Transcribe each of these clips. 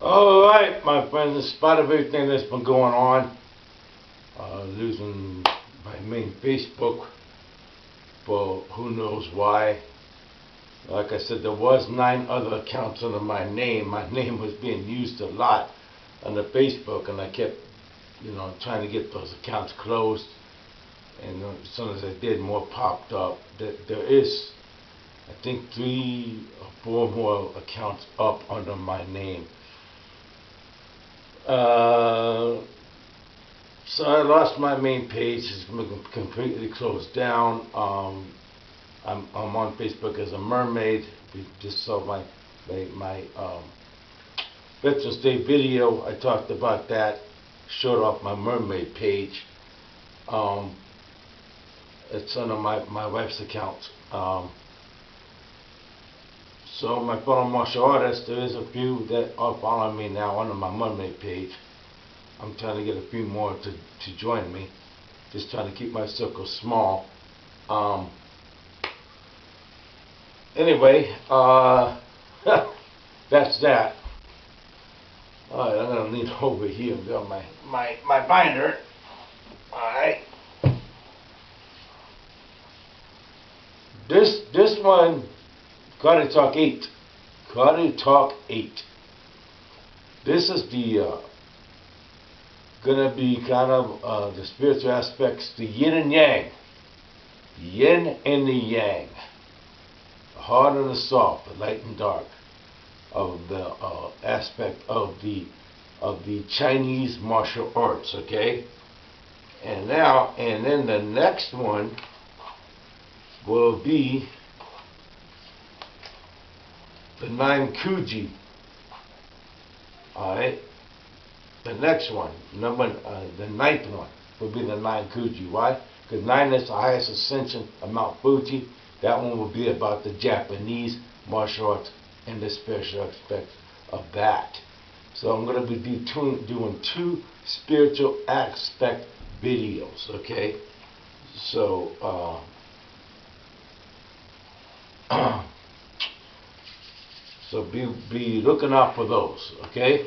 Alright, my friends, in spite of everything that's been going on, losing my main Facebook for who knows why. Like I said, there was 9 other accounts under my name. My name was being used a lot on the Facebook, and I kept, trying to get those accounts closed. And as soon as I did, more popped up. There is, I think, 3 or 4 more accounts up under my name. So I lost my main page. It's completely closed down. I'm on Facebook as a mermaid. We just saw my Veterans Day video. I talked about that. Showed off my mermaid page. It's under my wife's account. So my fellow martial artists, there is a few that are following me now under my mermaid page. I'm trying to get a few more to join me. Just trying to keep my circle small. Anyway, that's that. Alright, I'm gonna lean over here and grab my binder. Alright. This one, Karate Talk 8. Karate Talk 8. This is the gonna be kind of the spiritual aspects, the yin and yang. Yin and the yang. The hard and the soft, the light and dark of the aspect of the Chinese martial arts, okay? And then the next one will be the 9 Kuji. Alright? The next one, the 9th one, will be the 9 Kuji. Why? Because 9 is the highest ascension of Mount Fuji. That one will be about the Japanese martial arts and the spiritual aspects of that. So I'm going to be doing 2 spiritual aspect videos, okay? So, so be looking out for those, okay?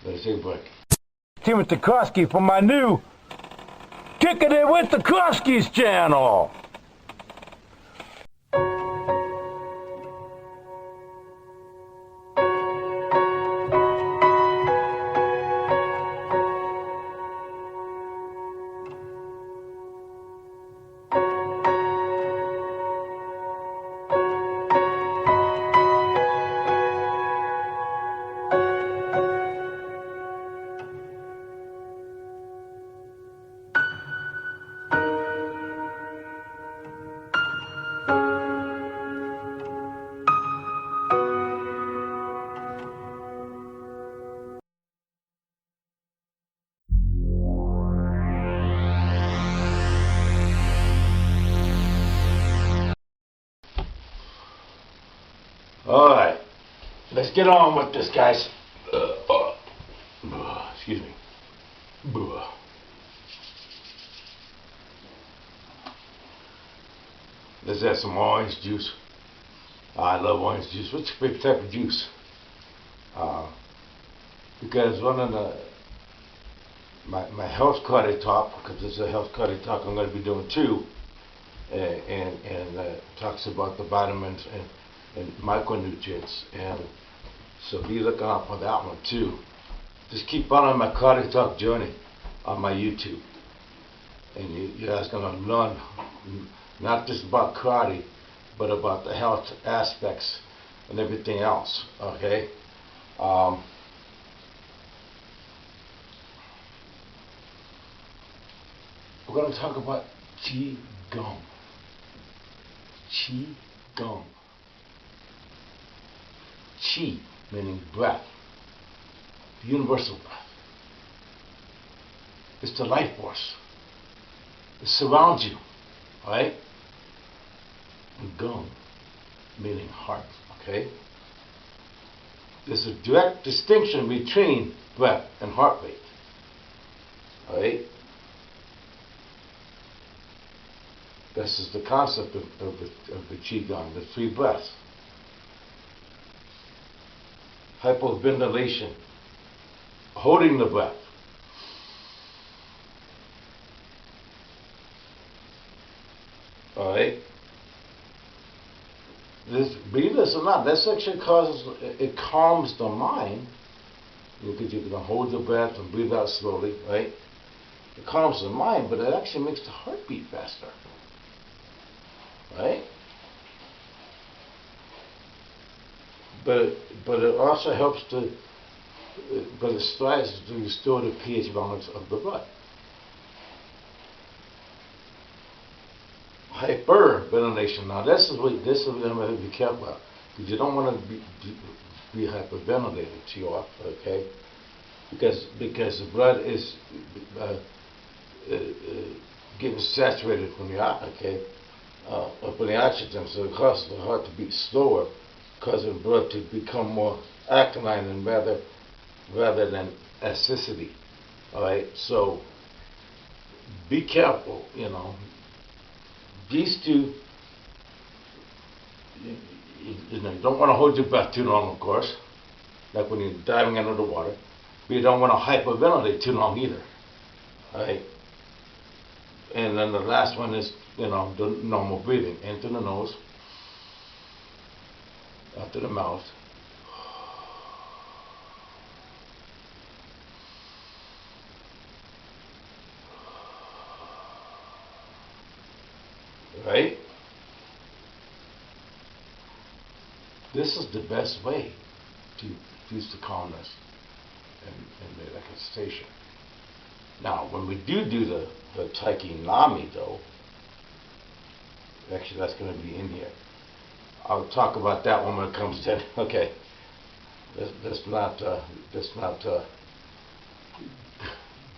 Let's take a break. Timothy Kerofsky for my new Kicking It with the Kerofskys channel. Alright, let's get on with this, guys. Excuse me. Let's add some orange juice. I love orange juice. What's your favorite type of juice? Because one of my health karate talk, because this is a health karate talk, I'm going to be doing 2, and talks about the vitamins and micronutrients, and so be looking out for that one too. Just keep following my karate talk journey on my YouTube, and you guys gonna learn not just about karate, but about the health aspects and everything else. Okay. We're gonna talk about Chi Gung. Chi Gung. Chi meaning breath, the universal breath. It's the life force. It surrounds you, right? And Gung meaning heart, okay? there's a direct distinction between breath and heart rate. Alright? This is the concept of the Chi Gung, the 3 breaths. Hypoventilation, holding the breath. Alright? Believe this or not, this actually it calms the mind. Because you're going to hold your breath and breathe out slowly, right? It calms the mind, but it actually makes the heart beat faster. Right? But it also helps but it strives to restore the pH balance of the blood. Hyperventilation. Now this is what I'm going to be careful about, because you don't want to be hyperventilated too often, okay? Because the blood is getting saturated from the oxygen, so it causes the heart to beat slower, causing the blood to become more alkaline and rather than acidity. All right, so be careful. You know, these two. You don't want to hold your breath too long, of course, like when you're diving under the water. But you don't want to hyperventilate too long either. Right? And then the last one is, the normal breathing. In through the nose, out through the mouth. Right? This is the best way to use the calmness and the relaxation. Now, when we do the Taiki Nami, though, actually that's going to be in here. I'll talk about that when it comes to. Okay, let's not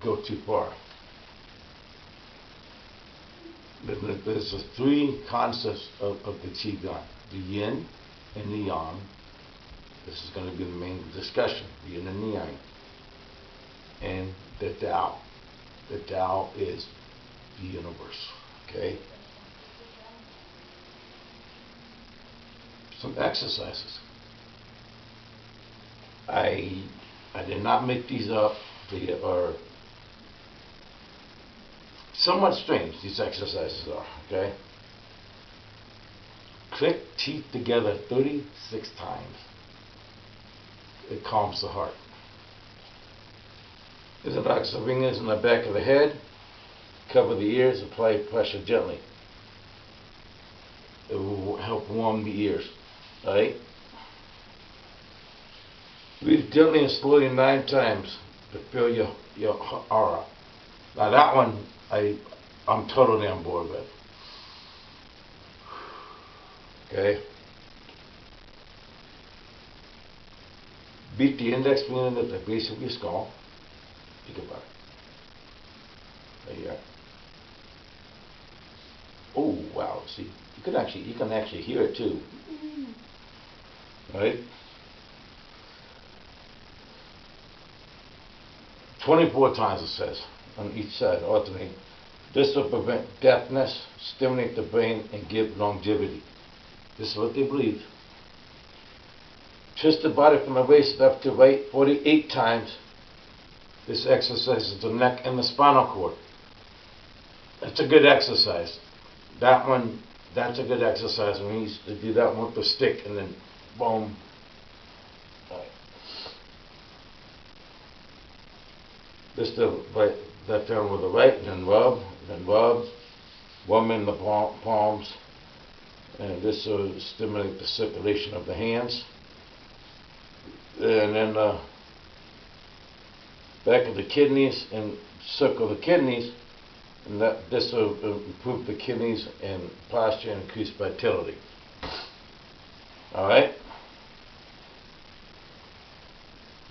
go too far. There's the 3 concepts of the Chi Gung: the Yin and the Yang. This is going to be the main discussion, the Yin and the Yang. And the Tao. The Tao is the universe. Okay? Some exercises. I did not make these up. They are somewhat strange, these exercises are. Okay? Click teeth together 36 times. It calms the heart. There's an box of fingers in the back of the head. Cover the ears. Apply pressure gently. It will help warm the ears. Alright? Breathe gently and slowly 9 times to fill your aura. Now that one I'm totally on board with. Okay? Beat the index finger at the base of your skull. Think about it. Right here. Oh wow! See, you can actually hear it too. Right? 24 times it says on each side, alternate. This will prevent deafness, stimulate the brain, and give longevity. This is what they believe. Twist the body from the waist left to right 48 times. This exercises the neck and the spinal cord. That's a good exercise. That's a good exercise. We used to do that one with the stick and then boom. Right. This the right, left arm with the right, and then rub, warm in the palms, and this will stimulate the circulation of the hands. And then back of the kidneys and circle the kidneys, and this will improve the kidneys and posture and increase vitality. All right.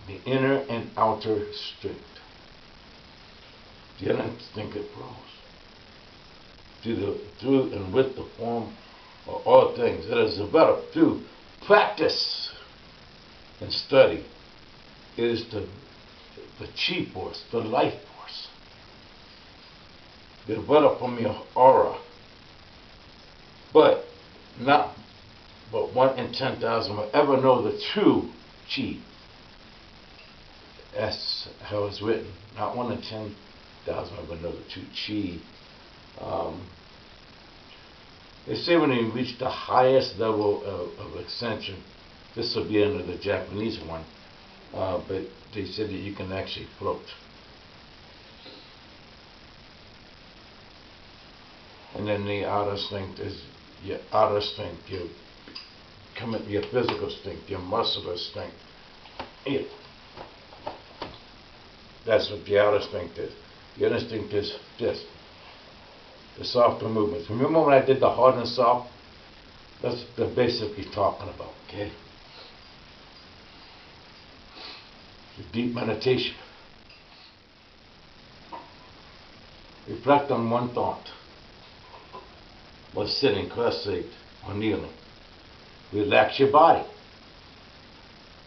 The inner and outer strength. The inner strength it flows through and with the form of all things. It is developed through practice. and study is the chi force, the life force. Develop from your aura. But not but 1 in 10,000 will ever know the true chi. That's how it's written. Not 1 in 10,000 will ever know the true chi. They say when you reach the highest level of ascension, this will be under the Japanese one, but they said that you can actually float. And then the outer strength is your outer strength, your physical strength, your muscular strength. Yeah. That's what the outer strength is. The inner strength is this. The softer movements. Remember when I did the hard and soft? That's what they're basically talking about, okay? The deep meditation. Reflect on one thought. While sitting, cross-legged, or kneeling. Relax your body.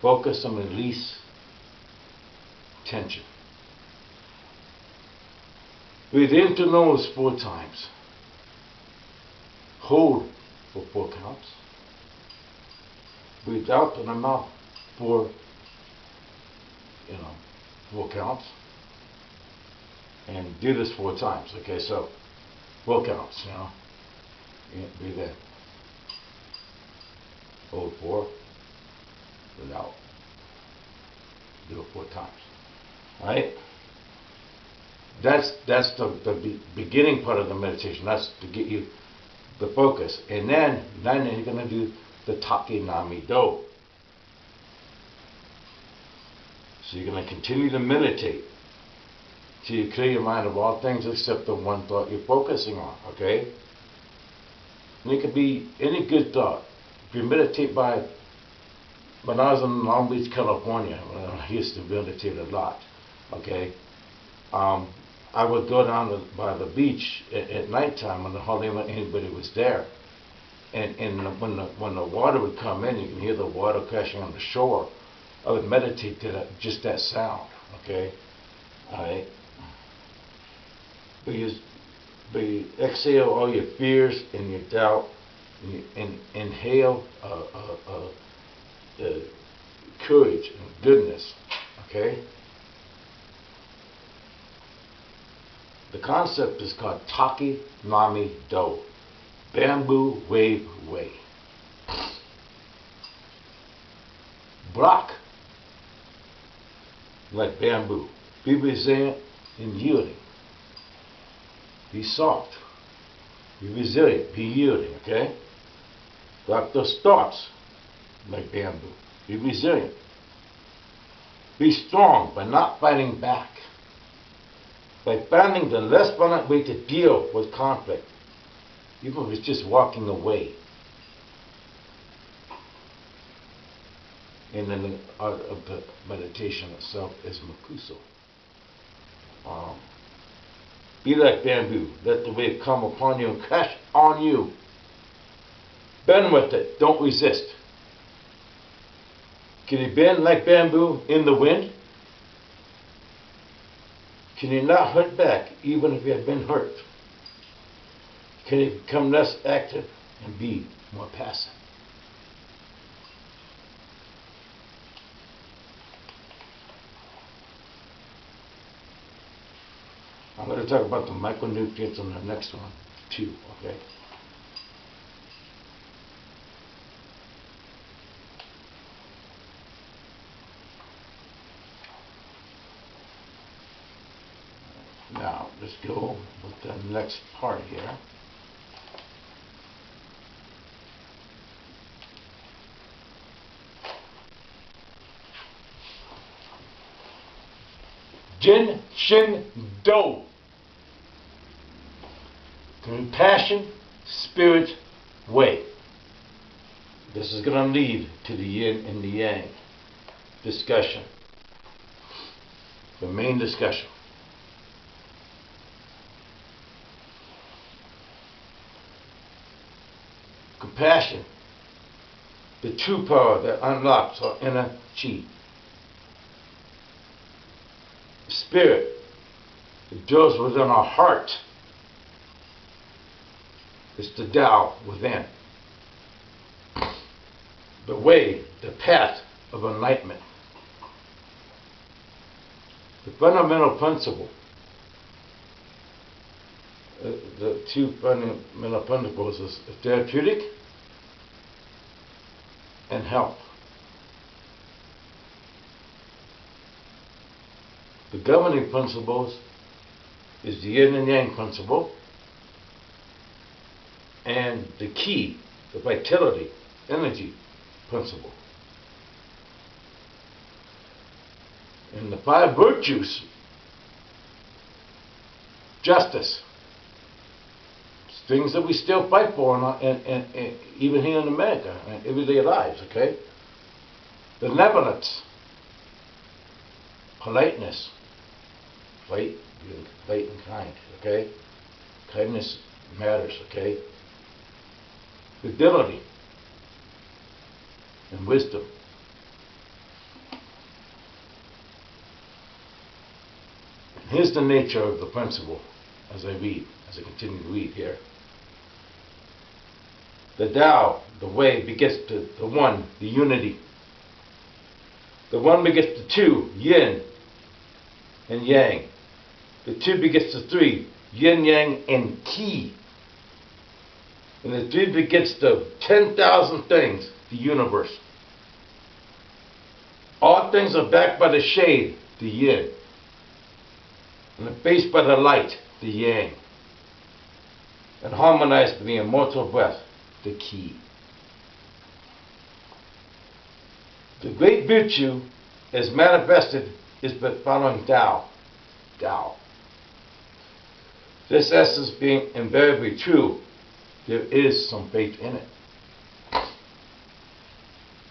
Focus and release tension. Breathe into the nose 4 times. Hold for 4 counts. Breathe out to the mouth for 4 counts. And do this 4 times. Okay, so 4 counts, breathe in. Hold 4. Breathe out. Do it 4 times. Alright? That's the beginning part of the meditation. That's to get you the focus. And then you're going to do the Taki Nami Do. So you're going to continue to meditate till you clear your mind of all things except the one thought you're focusing on. Okay? And it could be any good thought. If you meditate when I was in Long Beach, California, I used to meditate a lot. Okay? I would go down by the beach at nighttime when hardly anybody was there, and when the water would come in, you can hear the water crashing on the shore. I would meditate to just that sound. Okay, all right. But you exhale all your fears and your doubt, and you inhale courage and goodness. Okay. The concept is called Taki Nami Do. Bamboo wave way. Block like bamboo. Be resilient and yielding. Be soft. Be resilient. Be yielding, okay? Block those thoughts like bamboo. Be resilient. Be strong by not fighting back. By finding the less violent way to deal with conflict, even if it's just walking away. And then the art of the meditation itself is Mukuso. Be like bamboo. Let the wave come upon you and crash on you. Bend with it. Don't resist. Can you bend like bamboo in the wind? Can you not hurt back even if you have been hurt? Can you become less active and be more passive? I'm going to talk about the micronutrients on the next one too, okay? Now, let's go with the next part here. Jin Shin Do. Compassion, spirit, way. This is going to lead to the Yin and the Yang discussion. The main discussion. Compassion. the true power that unlocks our inner chi. Spirit that dwells within our heart. It's the Tao within. The way, the path of enlightenment. The fundamental principle, the two fundamental principles is therapeutic and health. The governing principles is the Yin and Yang principle, and the key, the vitality, energy principle. And the five virtues: justice, things that we still fight for, even here in America, in everyday lives, okay? Benevolence, politeness, being polite and kind, okay? Kindness matters, okay? Fidelity and wisdom. Here's the nature of the principle as I continue to read here. The Tao, the way, begets the one, the unity. The one begets the two, yin and yang. The two begets the three, yin, yang, and qi. And the three begets the 10,000 things, the universe. All things are backed by the shade, the yin, and faced by the light, the yang, and harmonized by the immortal breath, the qi. The great virtue, as manifested, is but following Tao. Tao. This essence being invariably true, there is some faith in it.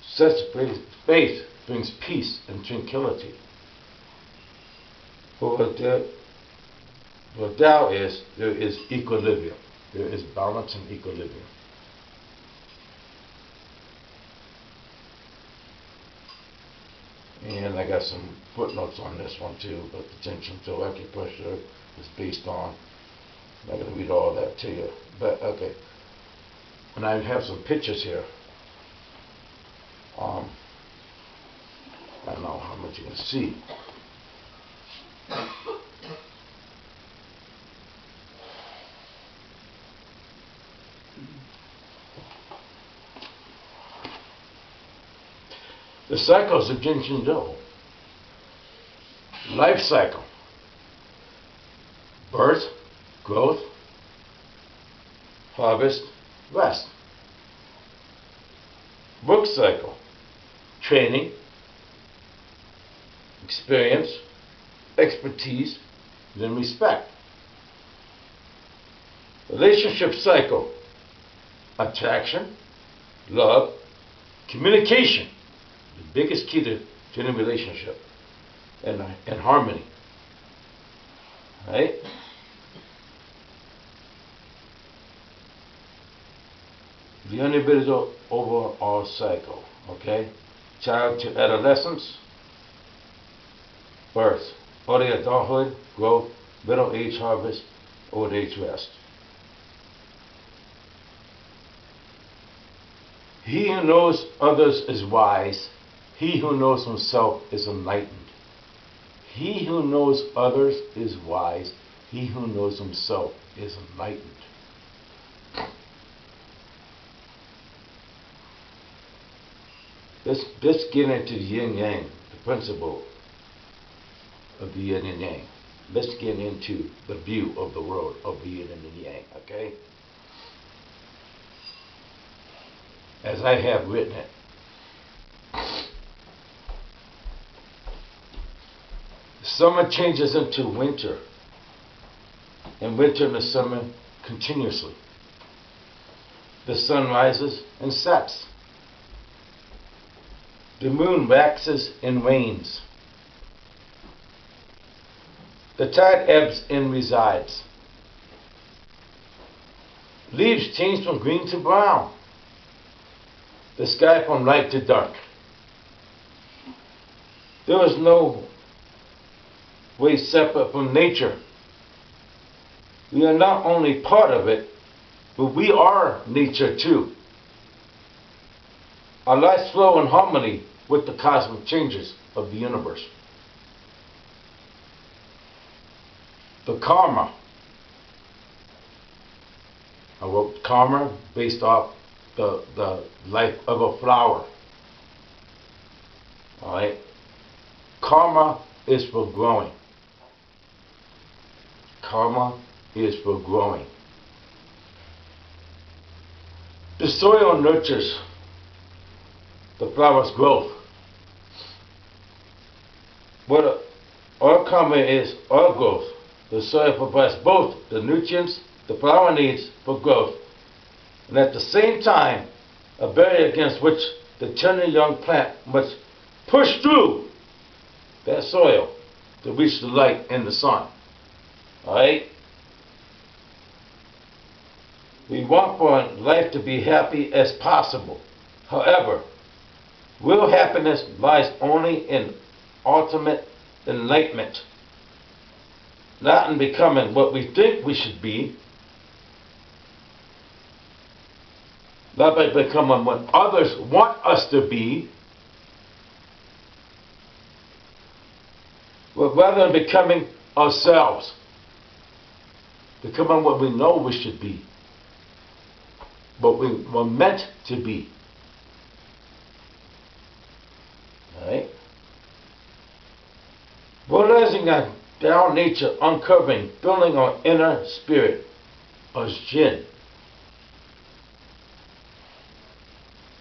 Such faith brings peace and tranquility. For what Tao is, there is equilibrium. There is balance and equilibrium. And I got some footnotes on this one too, but attention to acupressure is based on. I'm not going to read all that to you, but okay. And I have some pictures here. I don't know how much you can see. The cycles of Jin Shin Do. Life cycle. Birth, growth, harvest, rest. Work cycle. Training, experience, expertise, then respect. Relationship cycle. Attraction, love, communication. The biggest key to any relationship, and harmony. Right? The individual overall cycle. Okay? Child to adolescence, birth, early adulthood, growth, middle age harvest, old age rest. He who knows others is wise. He who knows himself is enlightened. He who knows others is wise. He who knows himself is enlightened. Let's get into the yin yang, the principle of the yin and yang. Let's get into the view of the world of the yin and the yang, okay? As I have written it. Summer changes into winter, and winter into summer continuously. The sun rises and sets. The moon waxes and wanes. The tide ebbs and resides. Leaves change from green to brown. the sky from light to dark. There is no way separate from nature. We are not only part of it, but we are nature too. Our lives flow in harmony with the cosmic changes of the universe. The karma. I wrote karma based off the life of a flower. Alright? Karma is for growing. Karma is for growing. The soil nurtures the flower's growth. What our karma is, our growth. The soil provides both the nutrients the flower needs for growth, and at the same time, a barrier against which the tender young plant must push through that soil to reach the light and the sun. Alright? We want for life to be happy as possible. However, real happiness lies only in ultimate enlightenment, not in becoming what we think we should be, not by becoming what others want us to be, but rather in becoming ourselves, becoming what we know we should be, what we were meant to be. Alright? Realizing our Tao nature, uncovering, filling our inner spirit as Jin.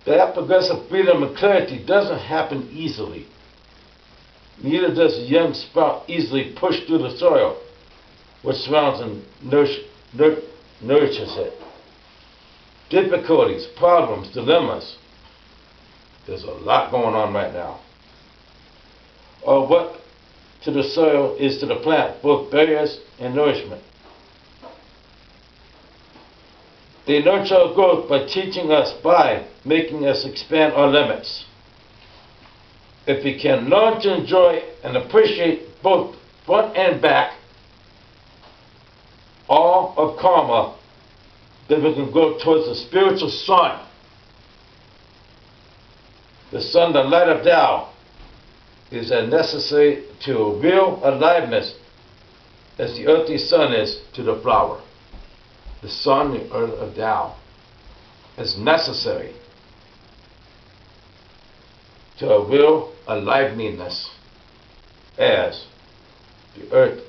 That progressive freedom and clarity doesn't happen easily. Neither does a young sprout easily push through the soil, which surrounds and nourishes it. Difficulties, problems, dilemmas. There's a lot going on right now. Or what to the soil is to the plant, both barriers and nourishment. They nurture our growth by teaching us, by making us expand our limits. If we can learn to enjoy and appreciate both front and back, all of karma, then we can go towards the spiritual sun. The sun, the light of Tao, is as necessary to real aliveness as the earthly sun is to the flower. The sun, the earth of Tao, is necessary to a real aliveness as the earth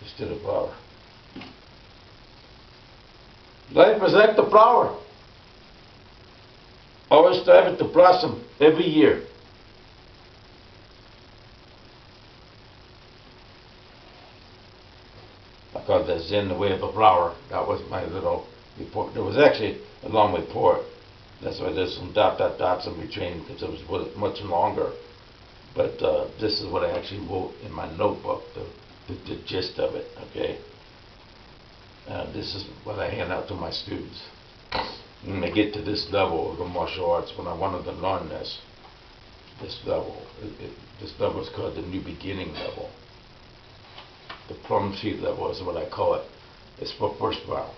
is to the flower. Life is like the flower, always striving to blossom every year. I called that Zen the way of the flower. That was my little report. There was actually a long report. That's why there's some dots in between, because it was much longer. But this is what I actually wrote in my notebook, the gist of it, okay? This is what I hand out to my students. When they get to this level of the martial arts, when I wanted to learn this level, this level is called the New Beginning level. The plum seed level is what I call it. It's for first round.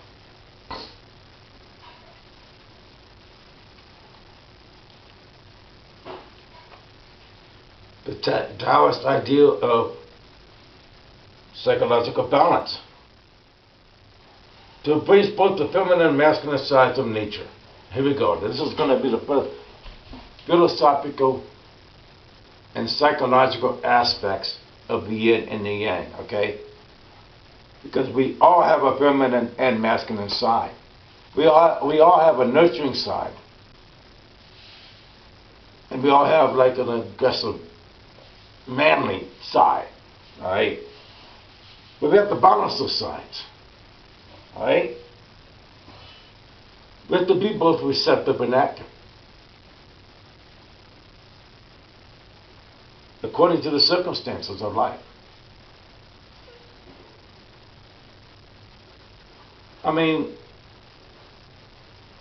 The Daoist ideal of psychological balance. To embrace both the feminine and masculine sides of nature. Here we go. This is going to be the first philosophical and psychological aspects of the yin and the yang, okay? Because we all have a feminine and masculine side. We all have a nurturing side. And we all have like an aggressive, manly side, alright? But we have to balance those sides, alright? We have to be both receptive and active, according to the circumstances of life. I mean,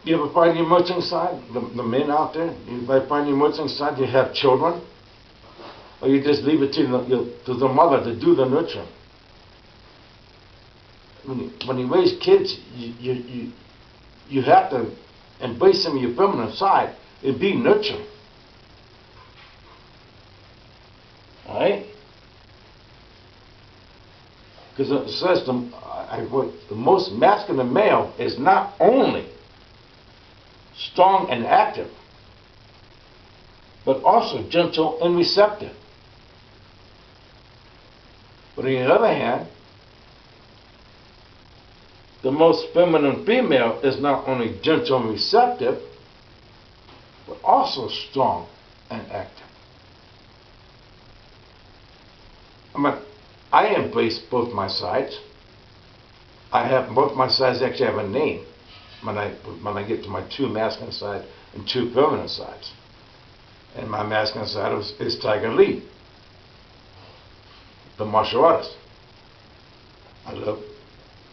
You ever find your nurturing side? The men out there, you ever find your nurturing side? You have children, or you just leave it to the mother to do the nurturing. When you raise kids, you have to embrace some of your feminine side and be nurturing. All right? Because it says the most masculine male is not only strong and active, but also gentle and receptive. But on the other hand, the most feminine female is not only gentle and receptive, but also strong and active. I embrace both my sides. Both my sides actually have a name when I get to my two masculine sides and two feminine sides. And my masculine side is Tiger Lee, the martial artist. I love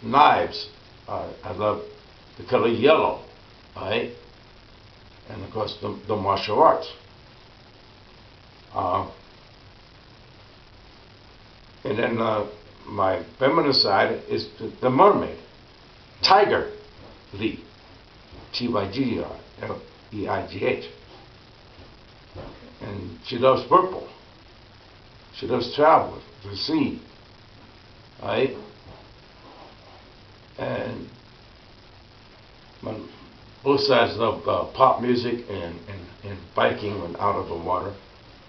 knives. I love the color yellow, right? And of course the martial arts. And then my feminine side is the mermaid, Tiger Lee, Tyger Leigh. And she loves purple. She loves travel, the sea, right? And both sides love pop music and biking when out of the water.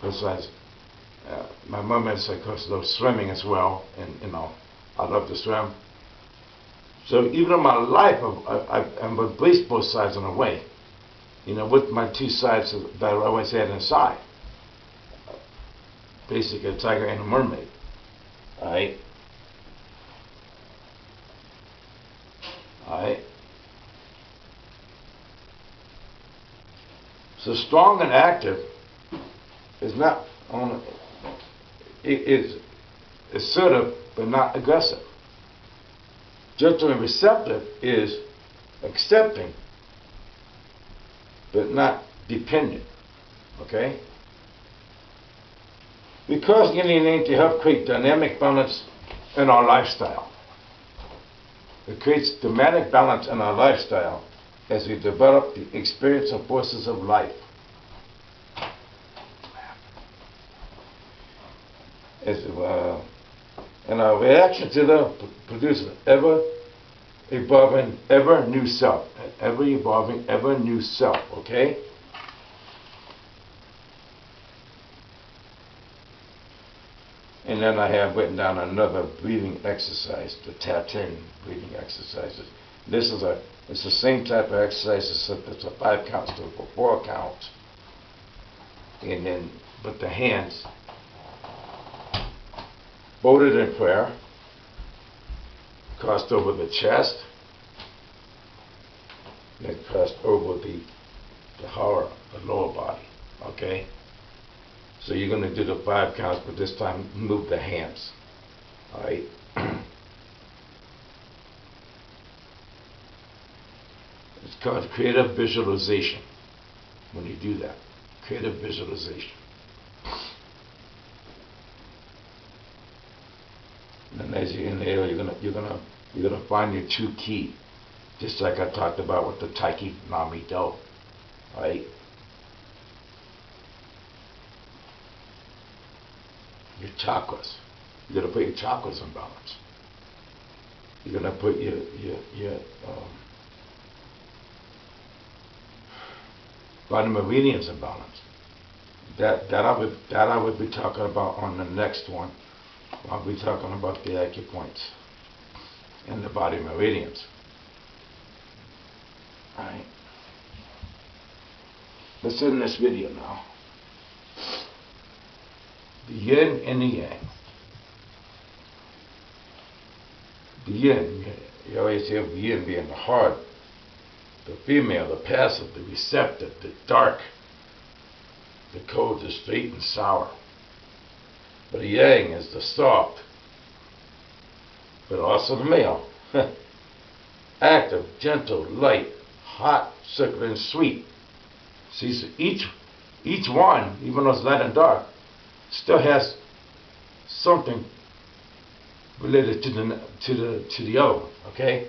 Both sides. My mermaid of course loves swimming as well, and I love to swim. So even in my life, I've embraced both sides in a way. With my two sides that I always had inside. Basically, a tiger and a mermaid. Alright? Alright? So strong and active is not only, it is assertive but not aggressive. Gentle and receptive is accepting but not dependent. Okay? Because Yin and Yang to help create dynamic balance in our lifestyle. It creates dramatic balance in our lifestyle as we develop the experience and forces of life. And our reaction to them produces ever evolving, ever new self. Ever evolving, ever new self, okay? And then I have written down another breathing exercise, the Tatin breathing exercises. It's the same type of exercise, except it's a 5 counts to a 4 count. And then, but the hands folded in prayer, crossed over the chest, then crossed over the lower body. Okay? So you're going to do the 5 counts, but this time move the hands. Alright? It's called creative visualization. When you do that, creative visualization. And as you inhale, you're gonna find your true key, just like I talked about with the Taiki Nami Do. Right? Your chakras. You're gonna put your chakras in balance. You're gonna put your body meridians in balance. That I would be talking about on the next one. I'll be talking about the acupoints and the body meridians. Alright. Let's end this video now. The yin and the yang. The yin, you always hear the yin being the hard, the female, the passive, the receptive, the dark, the cold, the straight and sour. But the yang is the soft, but also the male. Active, gentle, light, hot, circular, and sweet. See, so each one, even though it's light and dark, still has something related to the other one. Okay.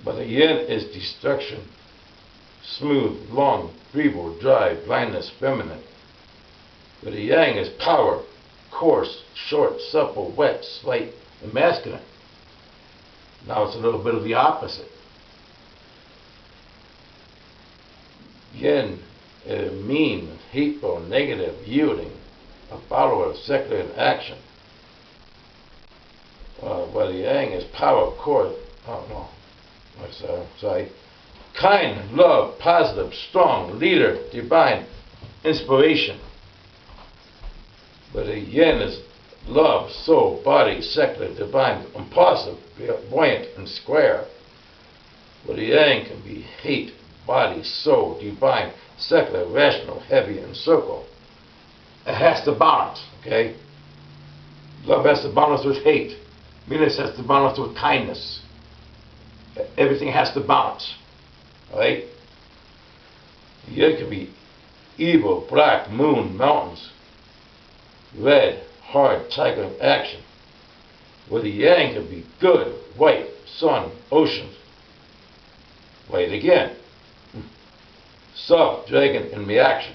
But the yin is destruction, smooth, long, feeble, dry, blindness, feminine. But the yang is power, coarse, short, supple, wet, slight, and masculine. Now it's a little bit of the opposite. Yin is mean, hateful, negative, yielding, a follower of secular action. While the yang is power, coarse, sorry, kind, love, positive, strong, leader, divine, inspiration. But the yin is love, soul, body, secular, divine, impulsive, buoyant, and square. But the yang can be hate, body, soul, divine, secular, rational, heavy, and circle. It has to balance, okay? Love has to balance with hate. Meanness has to balance with kindness. Everything has to balance, right? The yin can be evil, black, moon, mountains, red, hard, tiger in action. Where the yang can be good, white, sun, oceans. White again. Soft, dragon in reaction.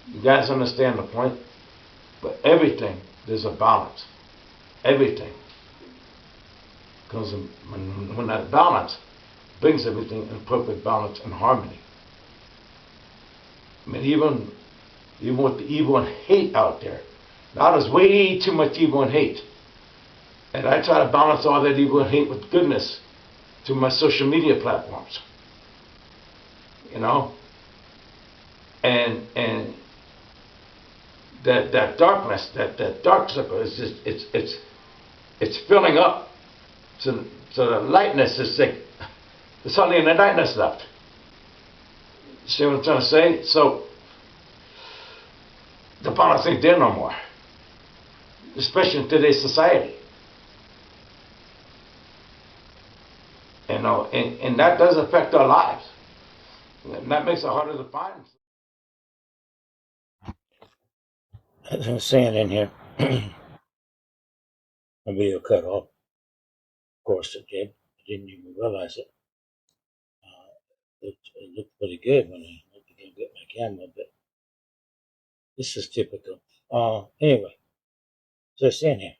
You guys understand the point? But everything, there's a balance. Everything. Because when that balance brings everything in perfect balance and harmony. I mean, even with the evil and hate out there, now there's way too much evil and hate. And I try to balance all that evil and hate with goodness through my social media platforms. You know? And that darkness, that dark circle is just it's filling up. So the lightness is like there's hardly any lightness left. See what I'm trying to say? So the balance ain't there no more. Especially in today's society. You know, and that does affect our lives. And that makes it harder to find. As I'm saying in here, my video cut off. Of course it did. I didn't even realize it. It looked pretty good when I went to go get my camera, but this is typical. Anyway, so I'm saying here,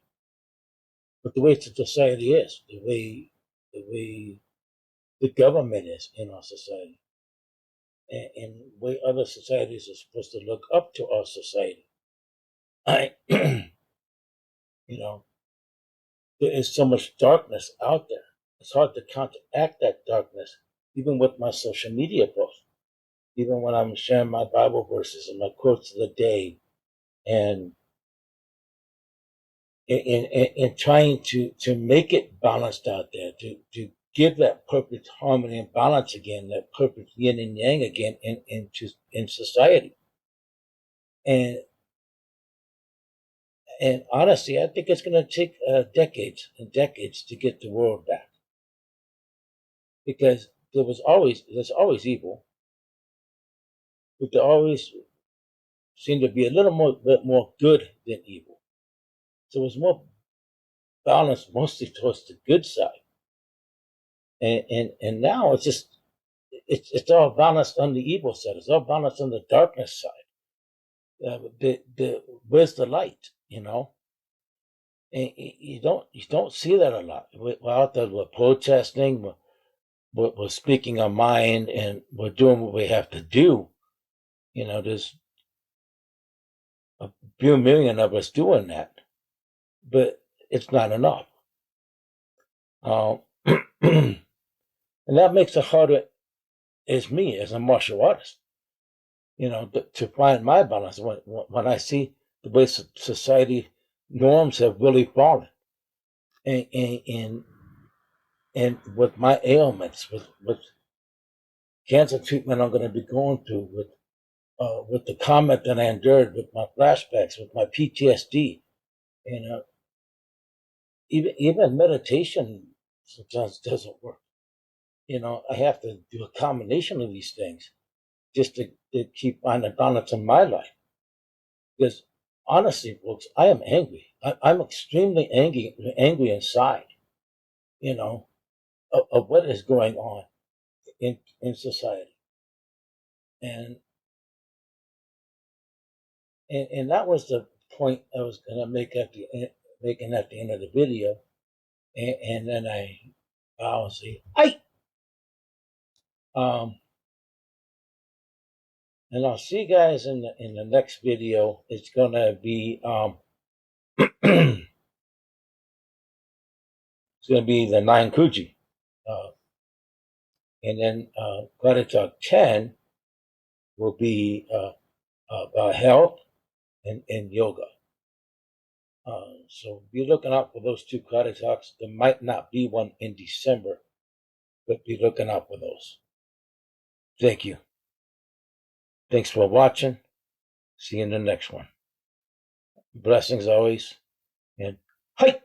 but the way society is, the way the government is in our society, and the way other societies are supposed to look up to our society. You know, there is so much darkness out there. It's hard to counteract that darkness, even with my social media posts, even when I'm sharing my Bible verses and my quotes of the day, and trying to make it balanced out there, to give that perfect harmony and balance again, that perfect yin and yang again in society. And honestly, I think it's going to take decades and decades to get the world back, because there's always evil, but there always seemed to be a little bit more good than evil. So it's more balanced, mostly towards the good side. And now it's just it's all balanced on the evil side. It's all balanced on the darkness side. Where's the light? You know, and you don't see that a lot. We're out there, we're protesting, we're speaking our mind, and we're doing what we have to do. You know, there's a few million of us doing that, but it's not enough. And that makes it harder as me, as a martial artist, you know, to find my balance when I see the way society norms have really fallen, and with my ailments, with cancer treatment I'm going to be going through, with the comment that I endured, with my flashbacks, with my PTSD, you know, even meditation sometimes doesn't work. I have to do a combination of these things just to keep on the balance in my life. Because honestly, folks, I am angry. I'm extremely angry inside, of what is going on in society. And that was the point I was going to make making at the end of the video. And then I'll say, "Hey!" And I'll see you guys in the next video. It's gonna be it's gonna be the 9 Kuji, and then Karate Talk 10 will be about health and yoga. So be looking out for those 2 Karate Talks. There might not be one in December, but be looking out for those. Thank you. Thanks for watching. See you in the next one. Blessings always, and hi!